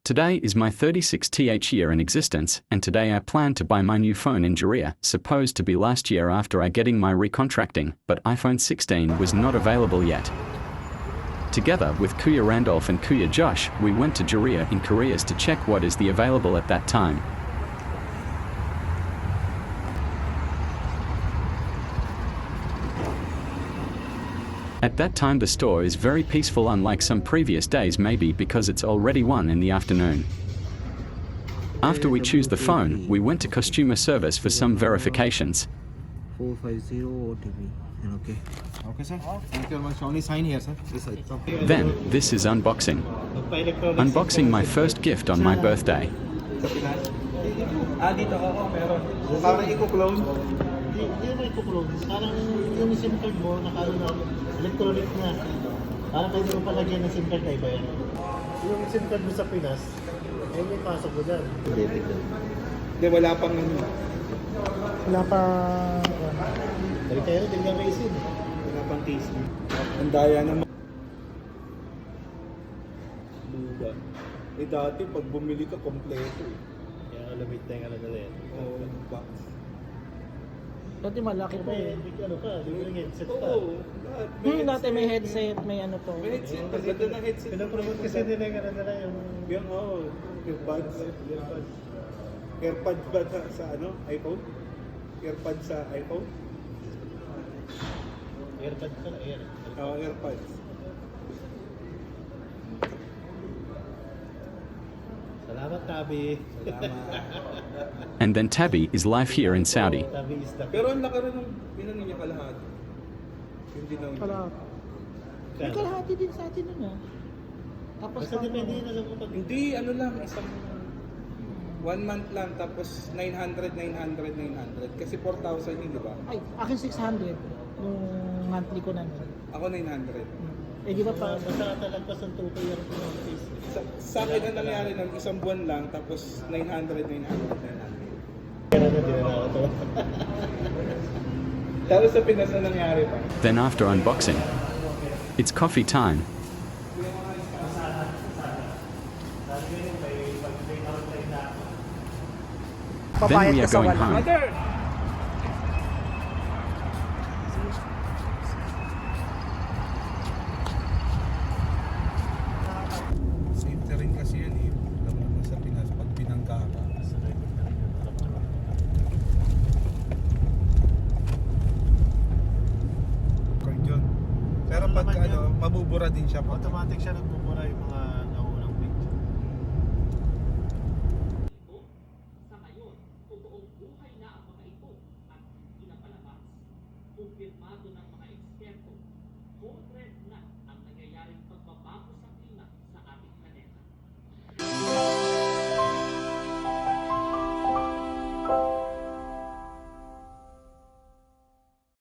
Today is my 36th year in existence, and today I plan to buy my new phone in Korea, supposed to be last year after I getting my recontracting, but iPhone 16 was not available yet. Together with Kuya Randolph and Kuya Josh, we went to Korea in Koreas to check what is the available at that time. At that time the store is very peaceful, unlike some previous days, maybe because it's already 1 in the afternoon. After we choose the phone, we went to customer service for some verifications. 450 OTP. Okay. Okay, sir. Thank you very much. Only sign here, sir. This side. Then, this is unboxing. Unboxing my first gift on my birthday. Dito ako, meron. Parang i-clone. Hindi mo i-clone. Parang yung SIM card mo, electronic na. Parang pwede mo palagyan ng SIM card na iba yan. Yung SIM card mo sa Pinas, ayun yung pasok mo dyan. Hindi, wala pang ano. Wala pa... Balik tayo, tingnan may SIM. Wala pang case. Ang daya naman. Buga. Dati pag bumili ka, kompleto eh. Kaya lamit na yung ano nila yan. Oo, box. Dati malaki pa eh. May ano pa, may headset pa. Oo. Dati may headset, may ano to. May headset. Ang ganda ng headset. Pinapromote kasi nila yung ano nila yung... Yung earbuds. Earbuds ba sa ano? iPhone? Earbuds sa iPhone? AirPod ka na, air. Oo, earbuds. Salamat, Tabi. Salamat. And then Tabby is live here in Saudi. Tabi is the... Pero ang laki rin ng pinano niya kalahati. Yung dinaw niya. Kalahati. May kalahati din sa atin nun ah. Tapos Basta depende yun alam ko pag... Hindi, ano lang, isang 1 month lang, tapos 900. Kasi 4,000 yun, di ba? Ay, akin 600. Yung monthly ko na nun. Ako 900. Eh di ba pa... Basta talagpas ng 2 year notice. Sa akin ang nangyari ng isang buwan lang, tapos 900. Kaya na din na ako to. Tapos sa Pinas na nangyari pa. Then after unboxing, it's coffee time. Then we are going home. Mother! Safety rin kasi yun eh. Alam mo sa Pinas, pag binangga ka. Record yun. Pero pag naman ano, yun. mabubura din siya. Automatic siya nagbubura yung mga naunang picture. Sa ngayon, totoong buhay na ang mga ito at pinapalabas. Kumpirmado ng mga eksperto, 4 na